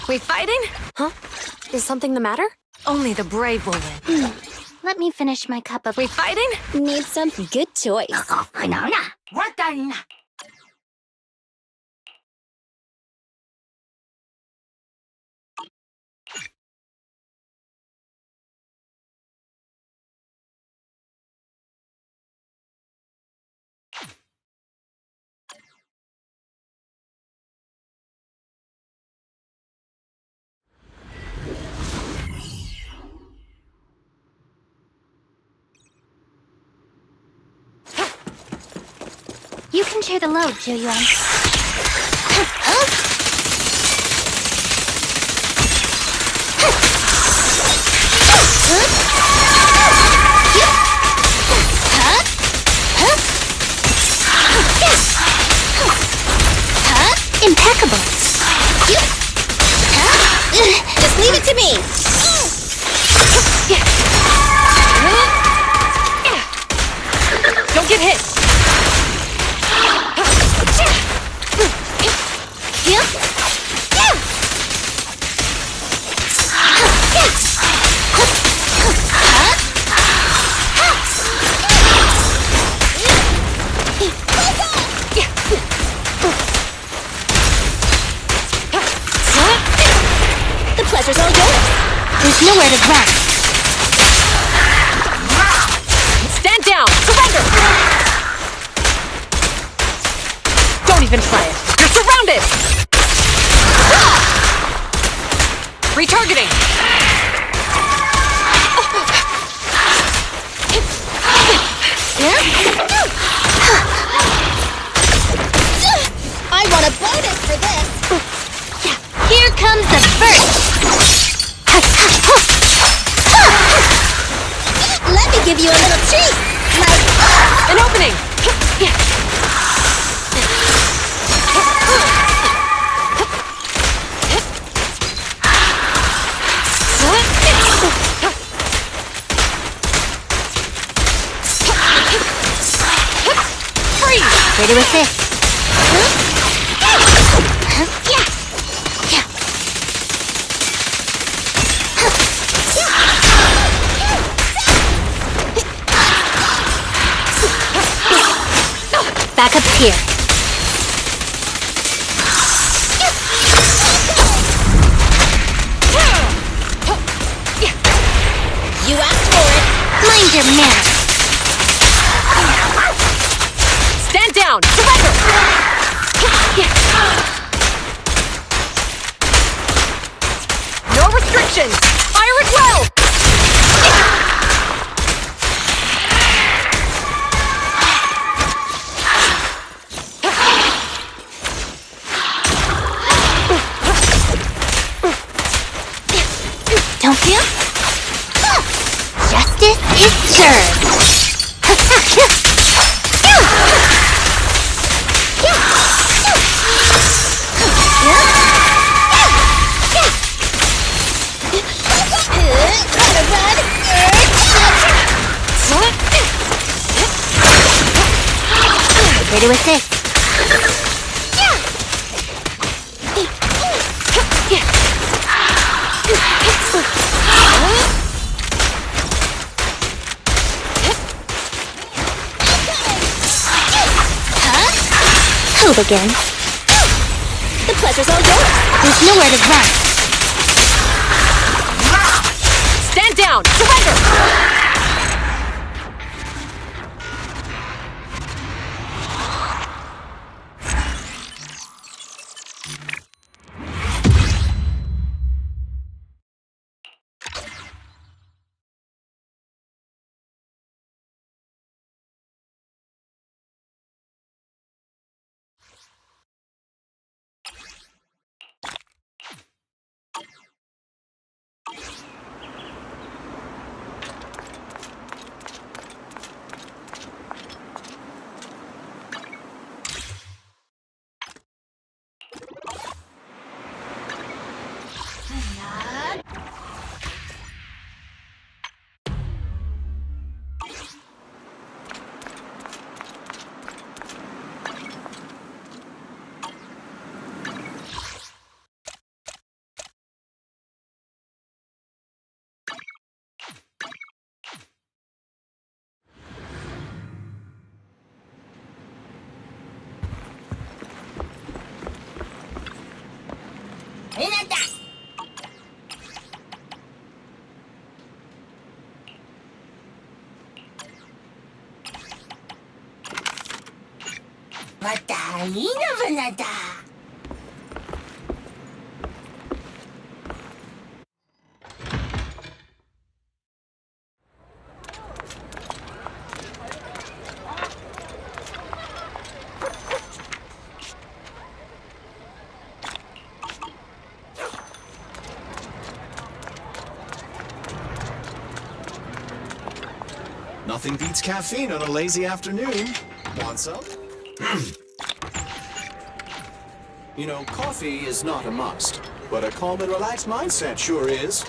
We fighting? Huh? Is something the matter? Only the brave will win. Let me finish my cup of... We fighting? Need some good choice. You can share the load, HoYoLAB. Impeccable. Just leave it to me. Don't get hit! The pleasure's all yours. There's nowhere to run. Stand down! Surrender! Don't even try it! You're surrounded! Retargeting! I want a bonus for this. Here comes the first. Let me give you a little treat. An opening! Freeze! Ready with this. Back up here. You asked for it. Mind your manners. Stand down! Surrender! No restrictions! Fire at will! Don't you? Justice is served. Ready with this. Who begin? The pleasure's all yours. There's nowhere to run. Stand down! Surrender! Nothing beats caffeine on a lazy afternoon. Want some? You know, coffee is not a must, but a calm and relaxed mindset sure is.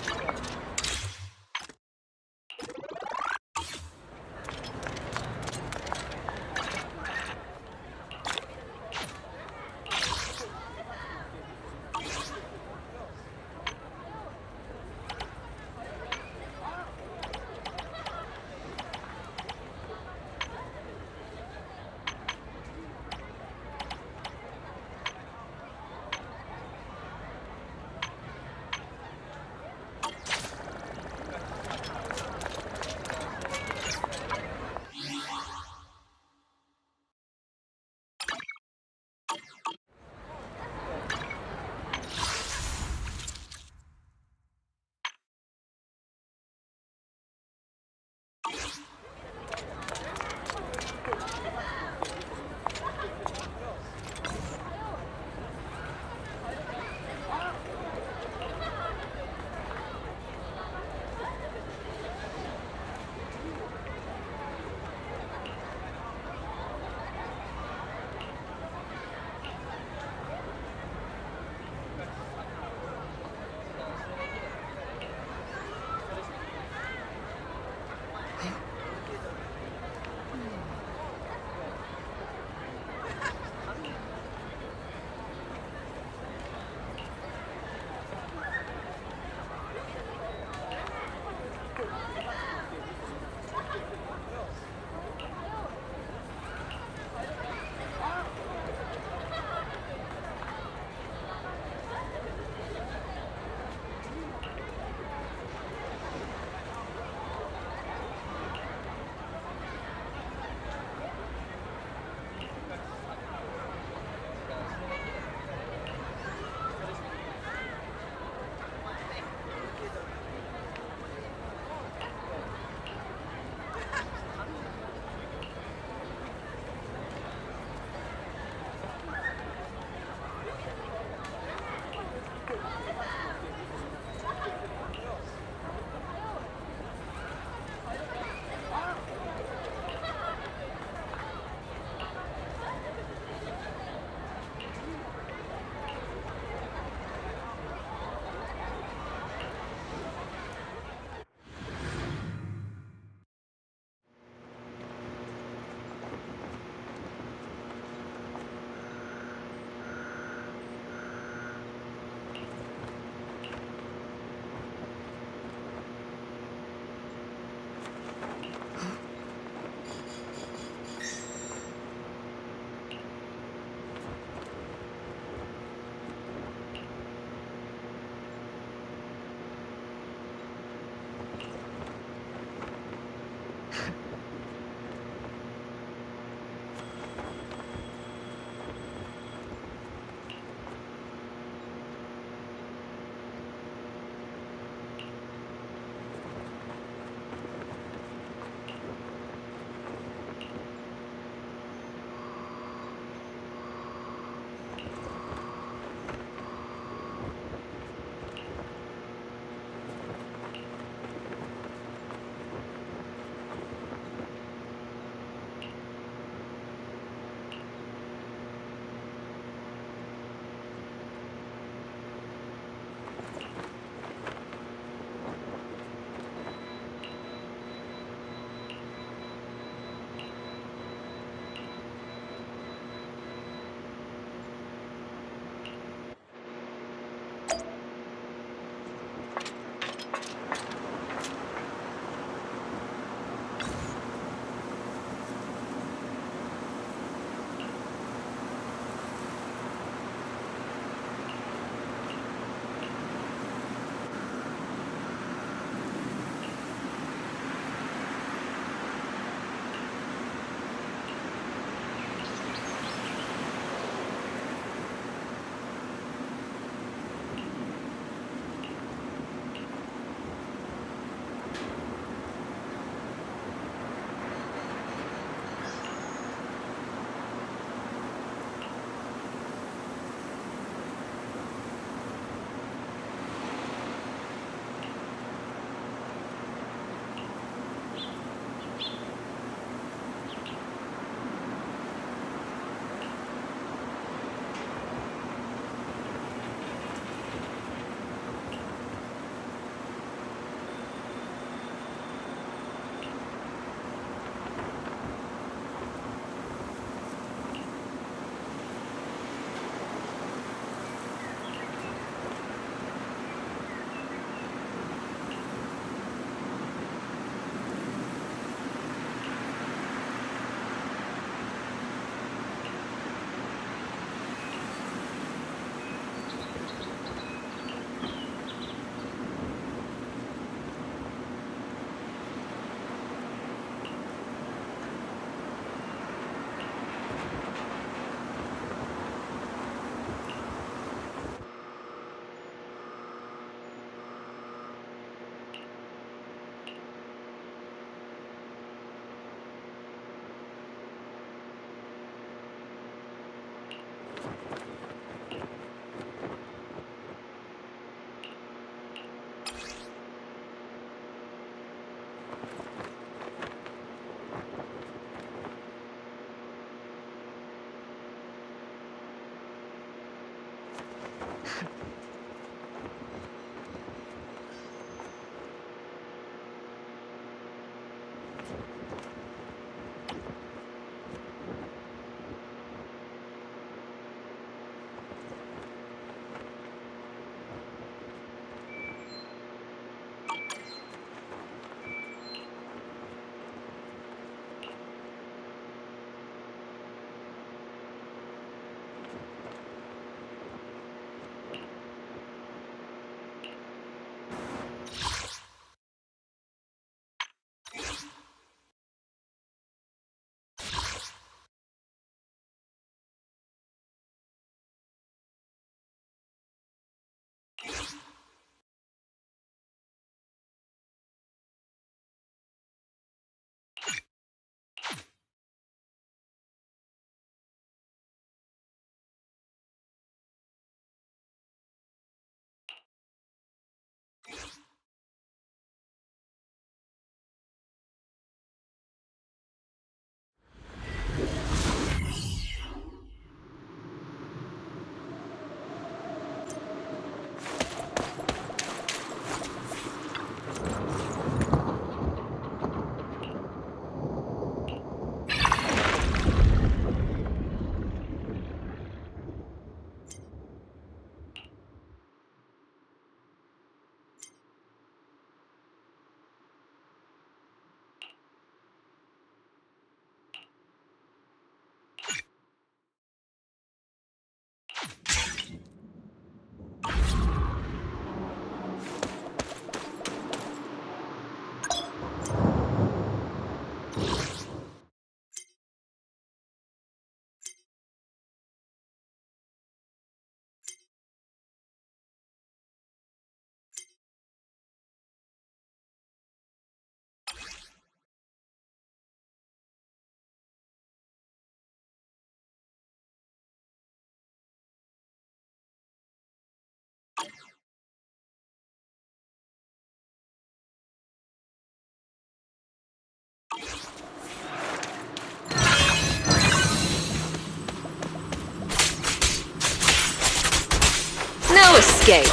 No escape.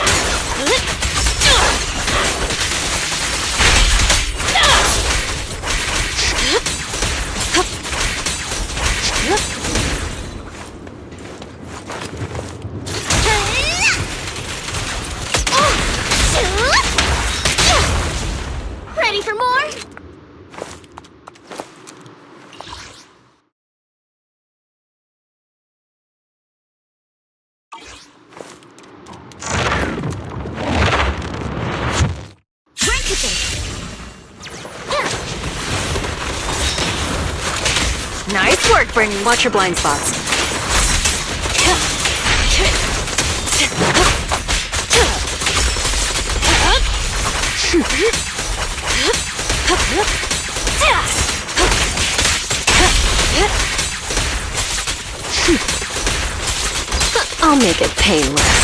Ready for more? Nice work, Brittany. Watch your blind spots. I'll make it painless.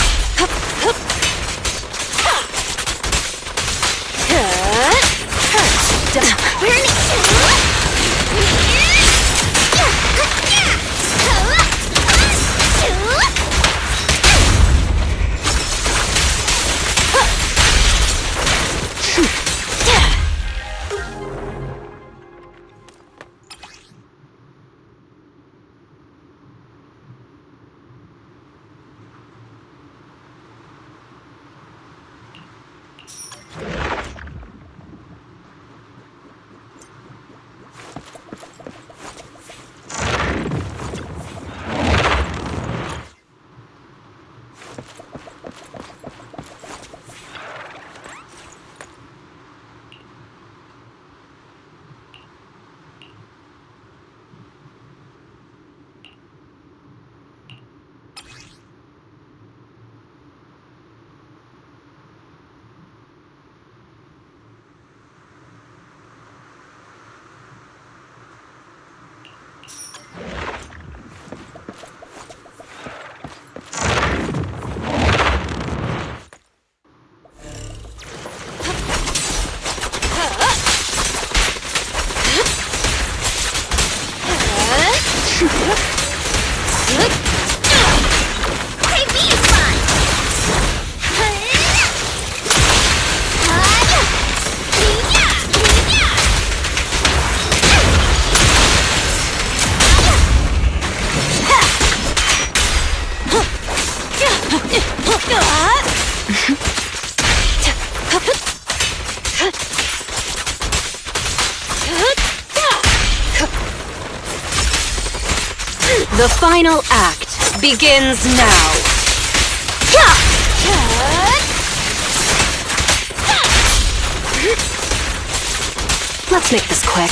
Hey, be fun! The final act begins now. Let's make this quick.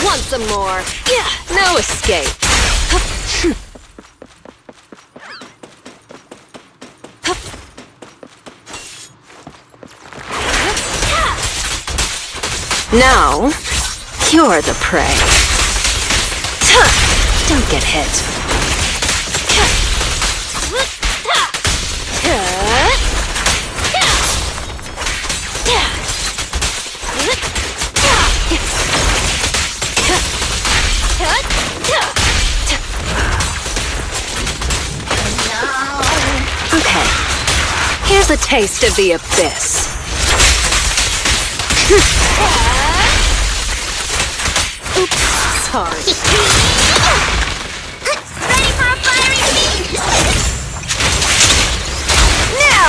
Want some more? Yeah, no escape. Now, you're the prey. Don't get hit. Okay, here's a taste of the abyss. Oops, sorry. Ready for a fiery feast? Now!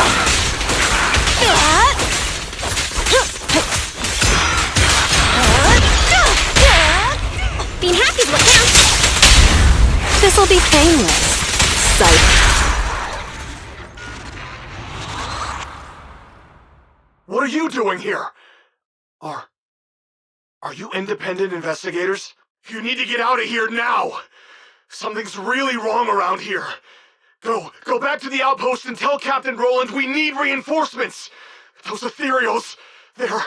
Being happy's what counts. This'll be painless. Sight. What are you doing here? Are you independent investigators? You need to get out of here now! Something's really wrong around here. Go back to the outpost and tell Captain Roland we need reinforcements! Those ethereals, they're...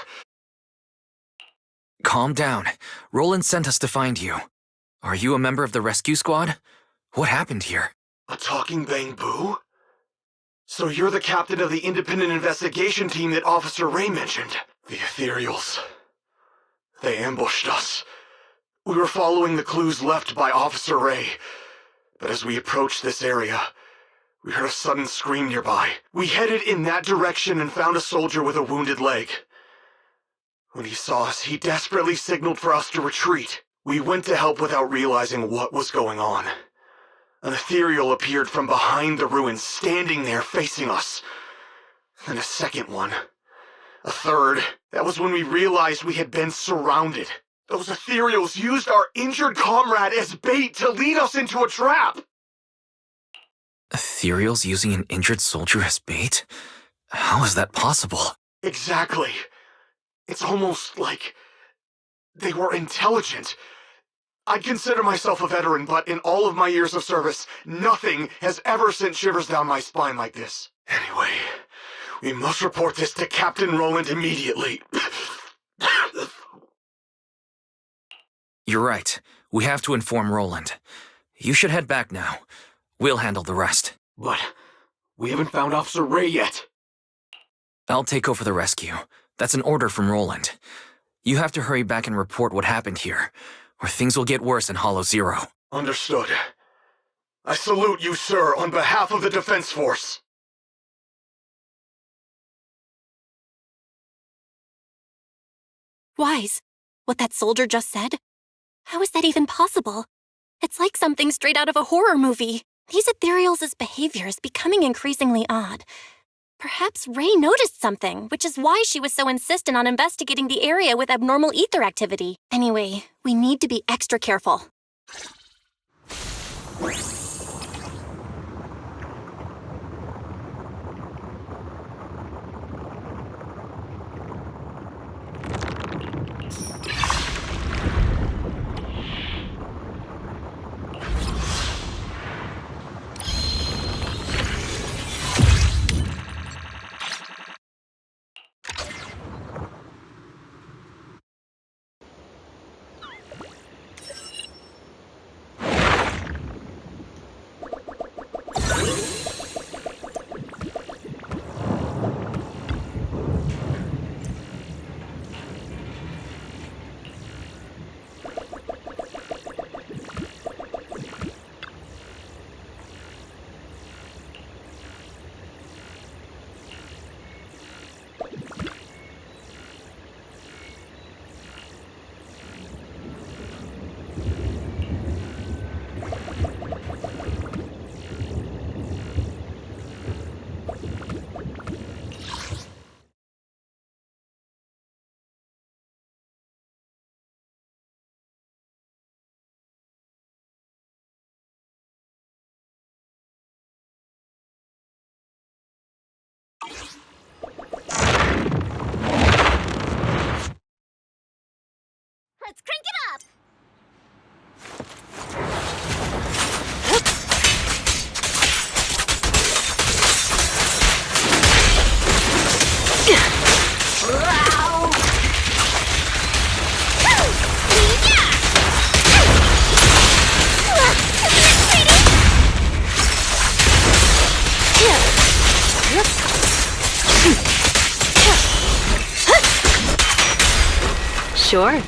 Calm down. Roland sent us to find you. Are you a member of the rescue squad? What happened here? A talking bamboo? So you're the captain of the independent investigation team that Officer Ray mentioned. The ethereals. They ambushed us. We were following the clues left by Officer Ray. But as we approached this area, we heard a sudden scream nearby. We headed in that direction and found a soldier with a wounded leg. When he saw us, he desperately signaled for us to retreat. We went to help without realizing what was going on. An ethereal appeared from behind the ruins, standing there facing us. Then a second one. A third. That was when we realized we had been surrounded. Those ethereals used our injured comrade as bait to lead us into a trap! Ethereals using an injured soldier as bait? How is that possible? Exactly. It's almost like they were intelligent. I'd consider myself a veteran, but in all of my years of service, nothing has ever sent shivers down my spine like this. Anyway, we must report this to Captain Roland immediately. You're right. We have to inform Roland. You should head back now. We'll handle the rest. But we haven't found Officer Ray yet. I'll take over the rescue. That's an order from Roland. You have to hurry back and report what happened here, or things will get worse in Hollow Zero. Understood. I salute you, sir, on behalf of the Defense Force. Wise, what that soldier just said? How is that even possible? It's like something straight out of a horror movie. These ethereals' behavior is becoming increasingly odd. Perhaps Ray noticed something, which is why she was so insistent on investigating the area with abnormal ether activity. Anyway, we need to be extra careful. Let's crank it up! Sure.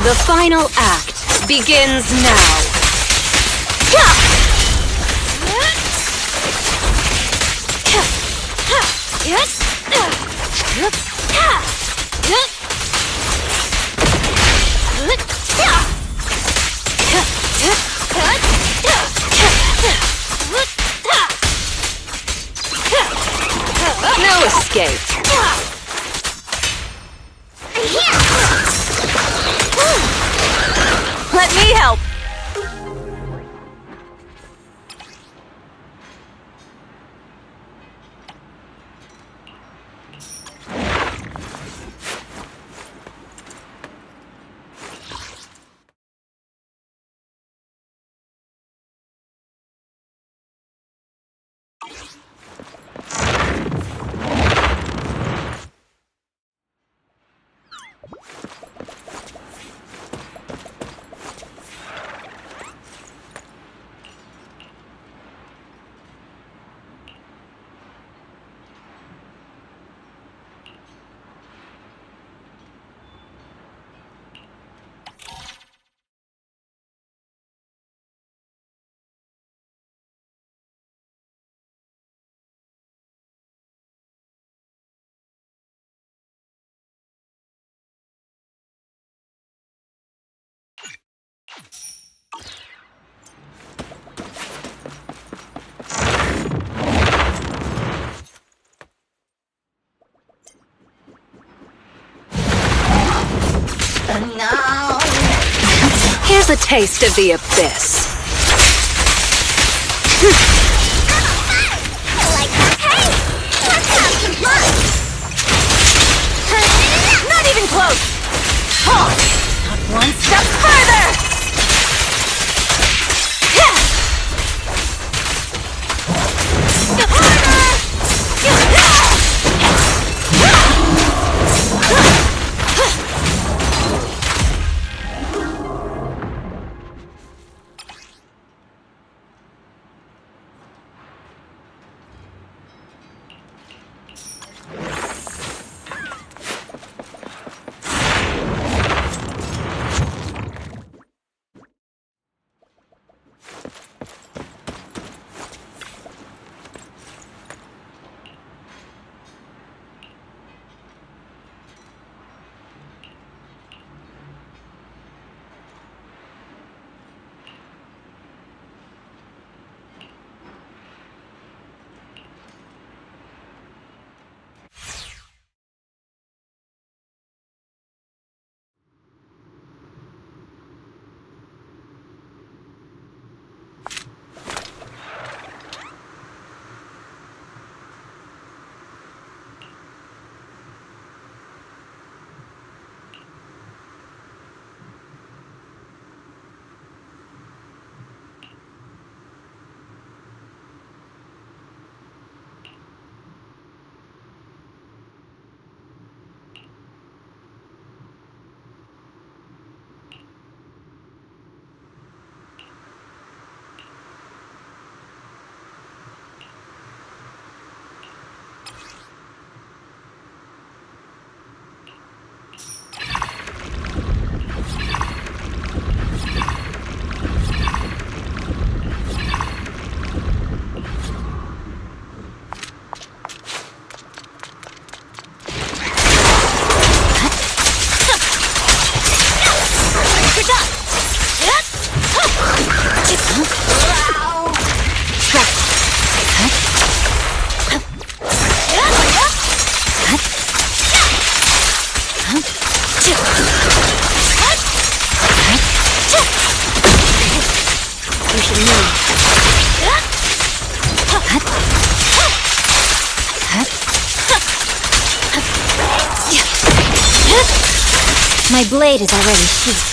The final act begins now. No escape. Let me help. Here's a taste of the abyss. Not even close! Not one step further! My blade is already sheathed.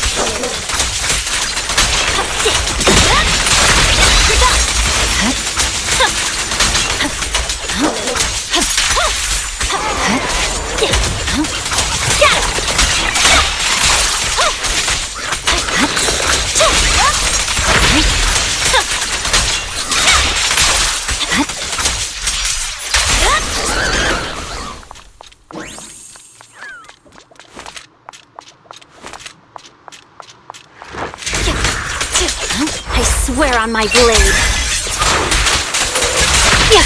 swear on my blade. Yeah.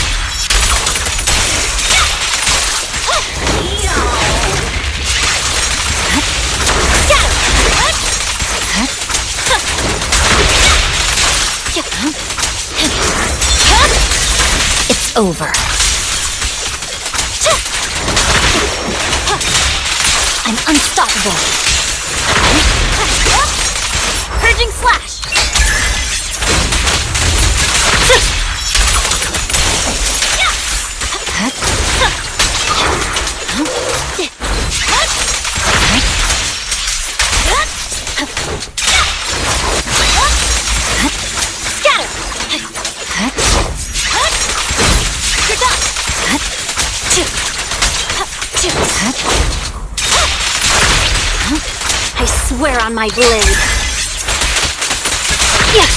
It's over. I'm unstoppable. Purging slash. I swear on my blade. Yeah.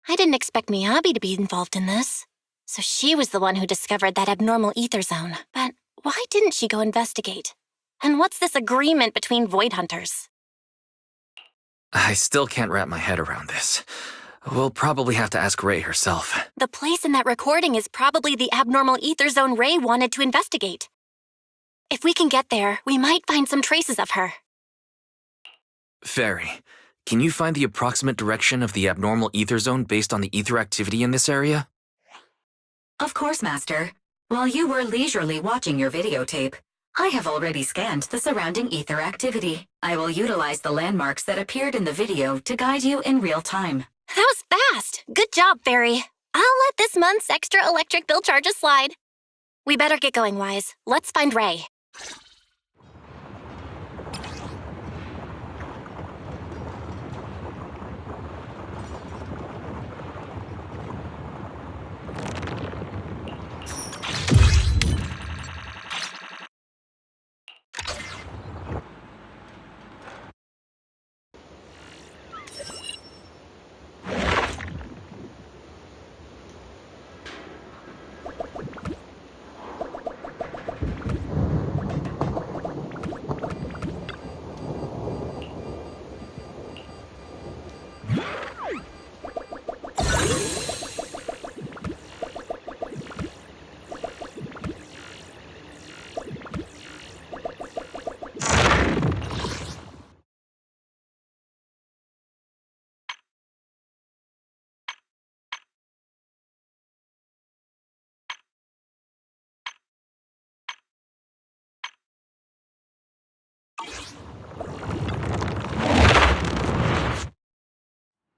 I didn't expect Miyabi to be involved in this. So she was the one who discovered that abnormal ether zone. But why didn't she go investigate? And what's this agreement between Void Hunters? I still can't wrap my head around this. We'll probably have to ask Ray herself. The place in that recording is probably the abnormal ether zone Ray wanted to investigate. If we can get there, we might find some traces of her. Fairy, can you find the approximate direction of the abnormal ether zone based on the ether activity in this area? Of course, Master. While you were leisurely watching your videotape, I have already scanned the surrounding ether activity. I will utilize the landmarks that appeared in the video to guide you in real time. That was fast. Good job, Fairy. I'll let this month's extra electric bill charges slide. We better get going, Wise. Let's find Ray.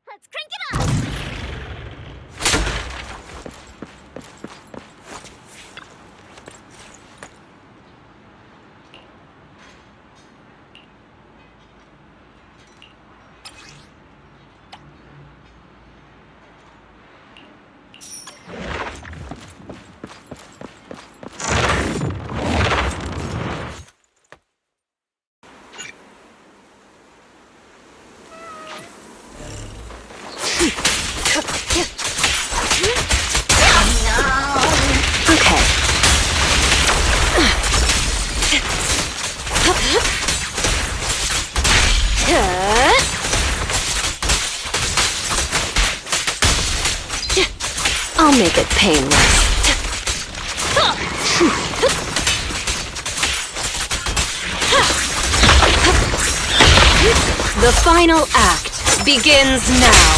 Let's crank it up! I'll make it painless. The final act begins now.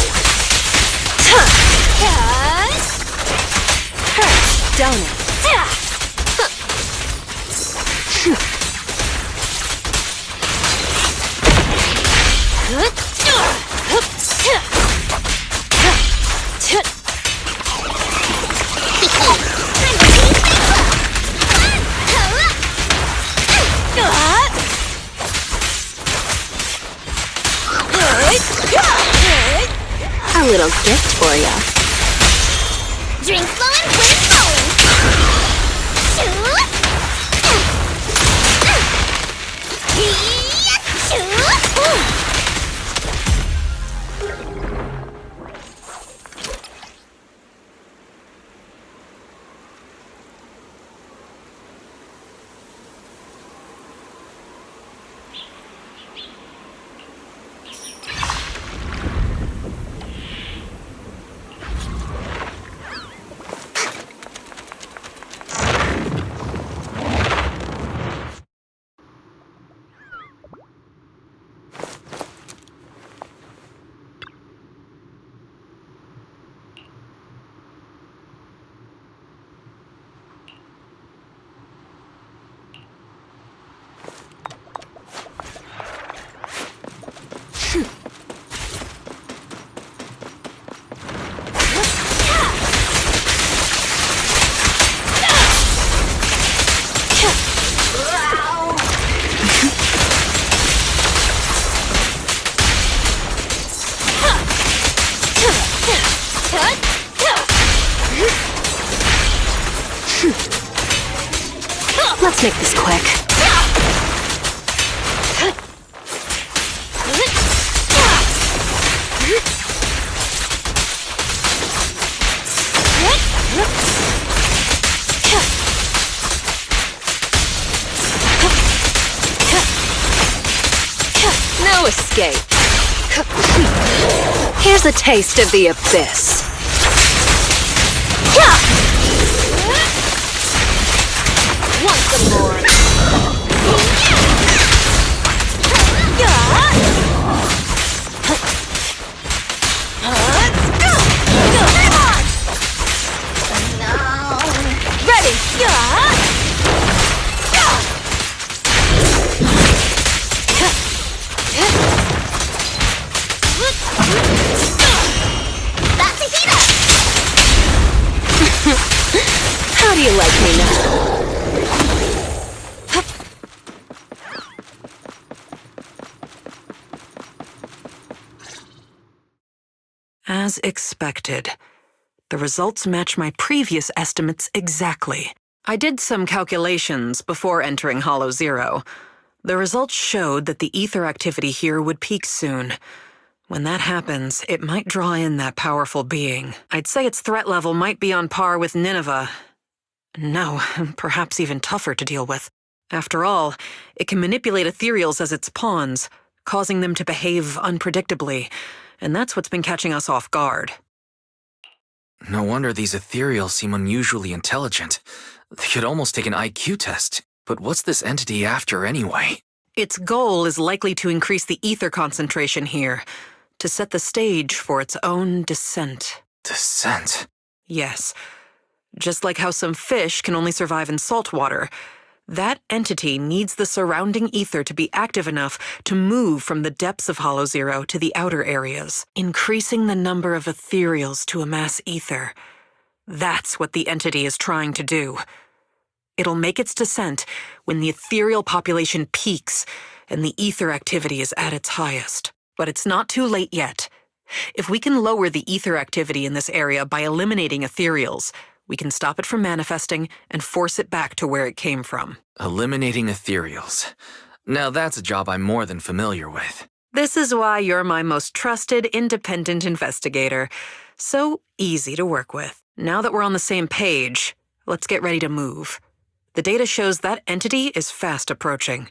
Hurts, don't it? little gift for ya. Drink flowing, wind flowing. Let's make this quick. No escape. Here's a taste of the abyss. Want some more? Ready? That's a heater! How do you like me now? As expected, the results match my previous estimates exactly. I did some calculations before entering Hollow Zero. The results showed that the ether activity here would peak soon. When that happens, it might draw in that powerful being. I'd say its threat level might be on par with Nineveh. No, perhaps even tougher to deal with. After all, it can manipulate ethereals as its pawns, causing them to behave unpredictably, and that's what's been catching us off guard. No wonder these ethereals seem unusually intelligent. They could almost take an IQ test. But what's this entity after anyway? Its goal is likely to increase the ether concentration here, to set the stage for its own descent. Descent? Yes. Just like how some fish can only survive in salt water, that entity needs the surrounding ether to be active enough to move from the depths of Hollow Zero to the outer areas, increasing the number of ethereals to amass ether. That's what the entity is trying to do. It'll make its descent when the ethereal population peaks and the ether activity is at its highest. But it's not too late yet. If we can lower the ether activity in this area by eliminating ethereals, we can stop it from manifesting and force it back to where it came from. Eliminating ethereals. Now that's a job I'm more than familiar with. This is why you're my most trusted, independent investigator. So easy to work with. Now that we're on the same page, let's get ready to move. The data shows that entity is fast approaching.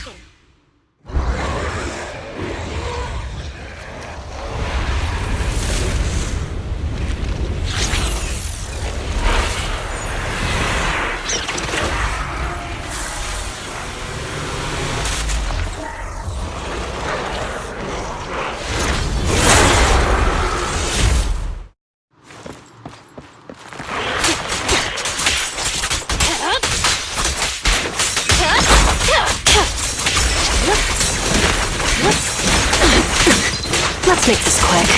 taken. Let's make this quick.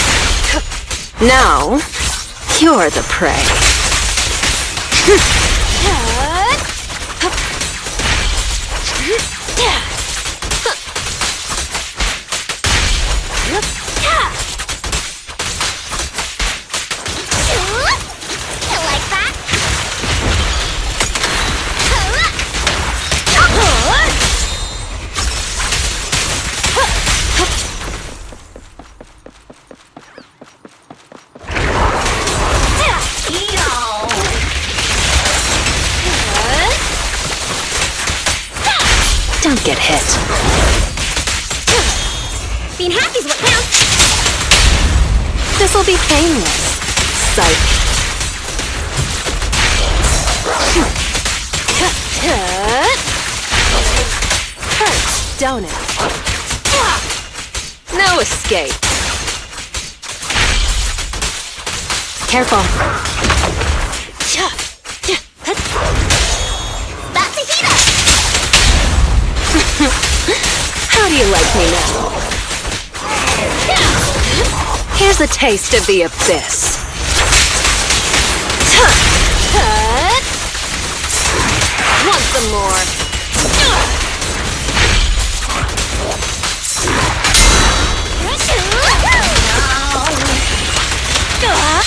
Now, you're the prey. Don't get hit. Being happy's what counts. This'll be painless. Psych. Hurts, don't it? No escape. Careful. That's a heater! How do you like me now? Here's a taste of the abyss. Want some more?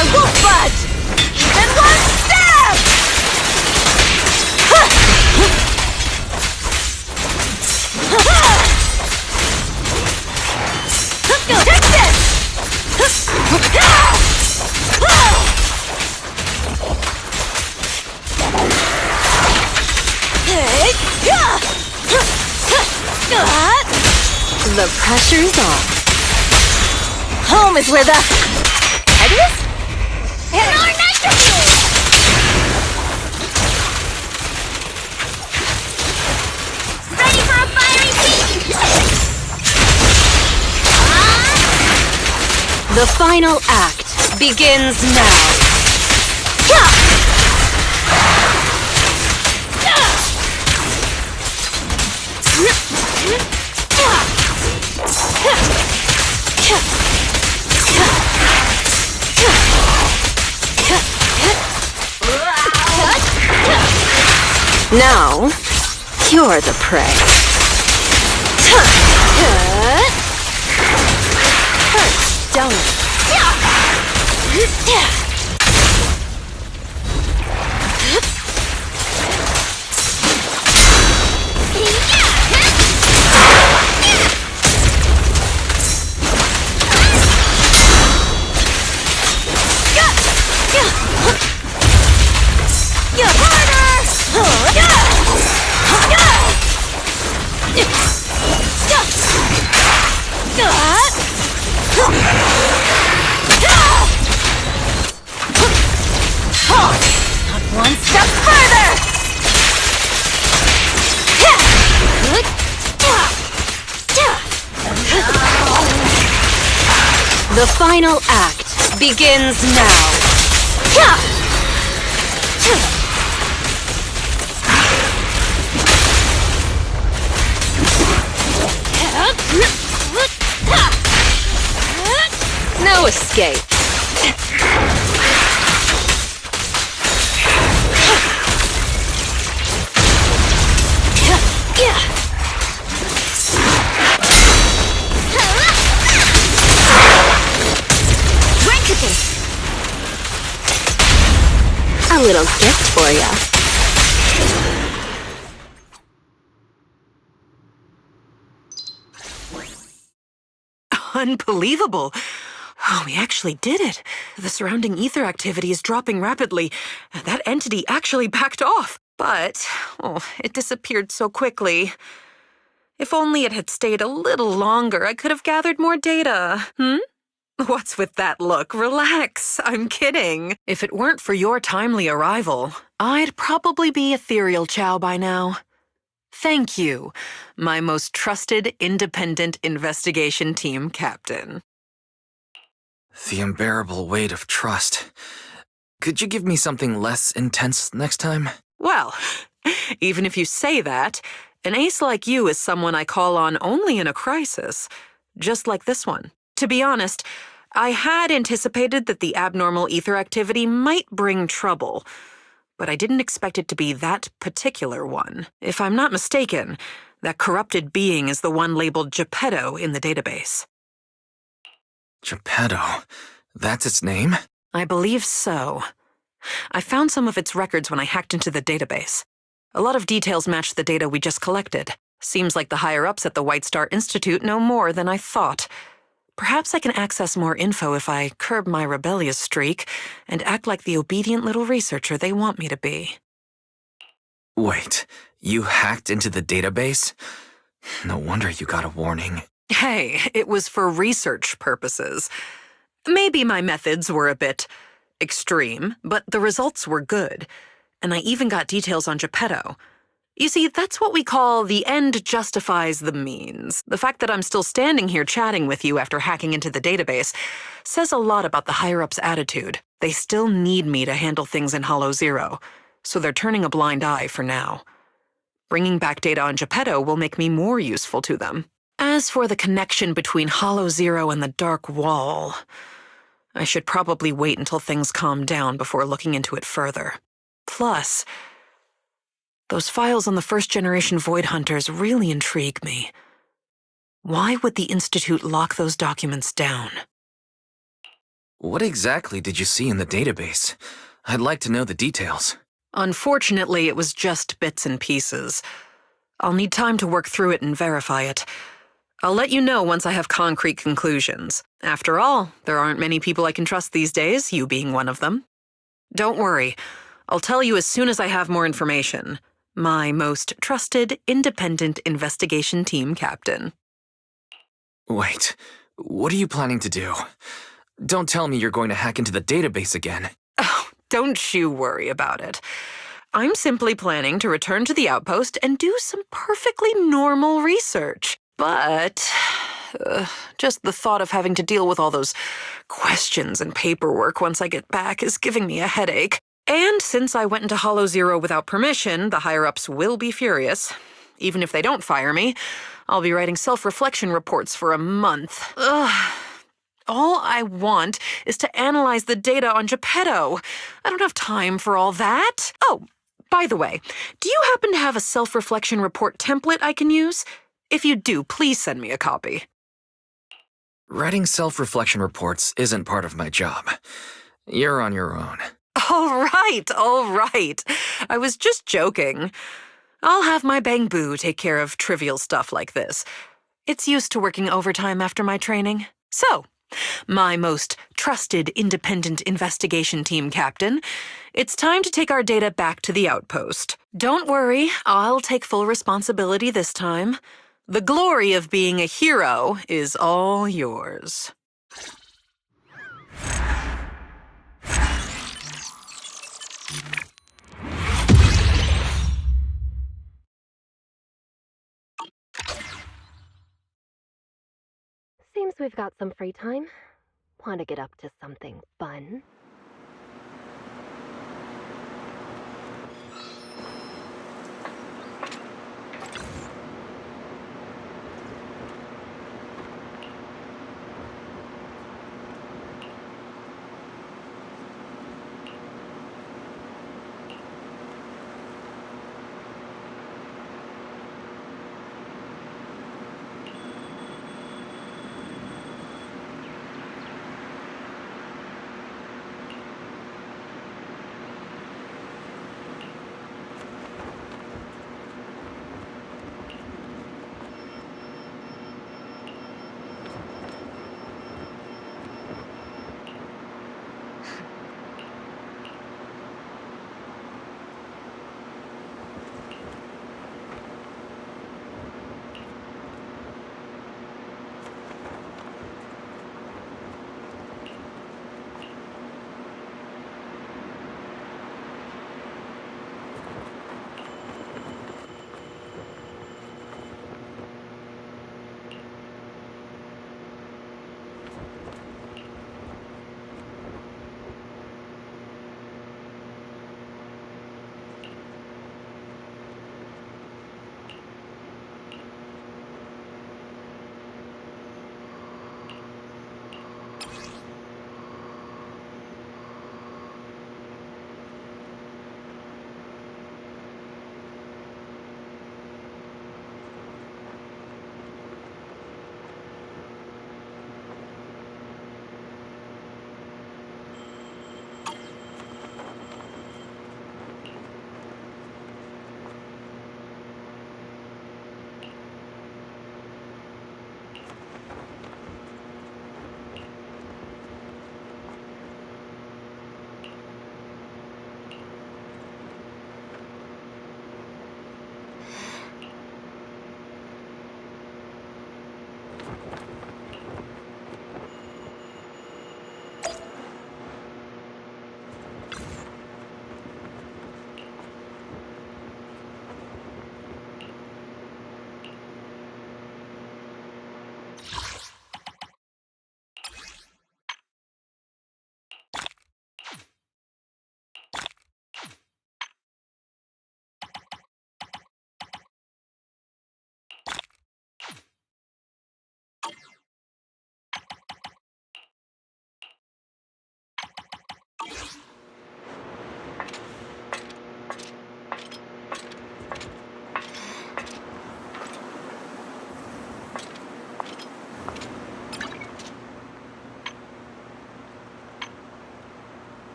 I won't budge! Even one step! Take this! The pressure's on. Home is where the head is? More nitrogen! Ready for a fiery beat! The final act begins now. Now, you're the prey. Hurts, don't it? One step further! The final act begins now. No escape. A little gift for ya. Unbelievable! Oh, we actually did it. The surrounding ether activity is dropping rapidly. That entity actually backed off. But, it disappeared so quickly. If only it had stayed a little longer, I could have gathered more data. What's with that look? Relax. I'm kidding. If it weren't for your timely arrival, I'd probably be ethereal Chow by now. Thank you, my most trusted independent investigation team captain. The unbearable weight of trust. Could you give me something less intense next time? Well, even if you say that, an ace like you is someone I call on only in a crisis, just like this one. To be honest, I had anticipated that the abnormal ether activity might bring trouble, but I didn't expect it to be that particular one. If I'm not mistaken, that corrupted being is the one labeled Geppetto in the database. Geppetto? That's its name? I believe so. I found some of its records when I hacked into the database. A lot of details match the data we just collected. Seems like the higher-ups at the White Star Institute know more than I thought. Perhaps I can access more info if I curb my rebellious streak and act like the obedient little researcher they want me to be. Wait, you hacked into the database? No wonder you got a warning. Hey, it was for research purposes. Maybe my methods were a bit extreme, but the results were good. And I even got details on Geppetto. You see, that's what we call the end justifies the means. The fact that I'm still standing here chatting with you after hacking into the database says a lot about the higher-ups' attitude. They still need me to handle things in HoYoLAB, so they're turning a blind eye for now. Bringing back data on Geppetto will make me more useful to them. As for the connection between HoYoLAB and the Dark Wall, I should probably wait until things calm down before looking into it further. Plus, those files on the first-generation Void Hunters really intrigue me. Why would the Institute lock those documents down? What exactly did you see in the database? I'd like to know the details. Unfortunately, it was just bits and pieces. I'll need time to work through it and verify it. I'll let you know once I have concrete conclusions. After all, there aren't many people I can trust these days, you being one of them. Don't worry. I'll tell you as soon as I have more information. My most trusted, independent investigation team captain. Wait, what are you planning to do? Don't tell me you're going to hack into the database again. Oh, don't you worry about it. I'm simply planning to return to the outpost and do some perfectly normal research. But just the thought of having to deal with all those questions and paperwork once I get back is giving me a headache. And since I went into HoYoLAB without permission, the higher-ups will be furious. Even if they don't fire me, I'll be writing self-reflection reports for a month. Ugh. All I want is to analyze the data on Geppetto. I don't have time for all that. Oh, by the way, do you happen to have a self-reflection report template I can use? If you do, please send me a copy. Writing self-reflection reports isn't part of my job. You're on your own. All right. I was just joking. I'll have my Bang-Boo take care of trivial stuff like this. It's used to working overtime after my training. So, my most trusted independent investigation team captain, it's time to take our data back to the outpost. Don't worry, I'll take full responsibility this time. The glory of being a hero is all yours. Seems we've got some free time. Want to get up to something fun?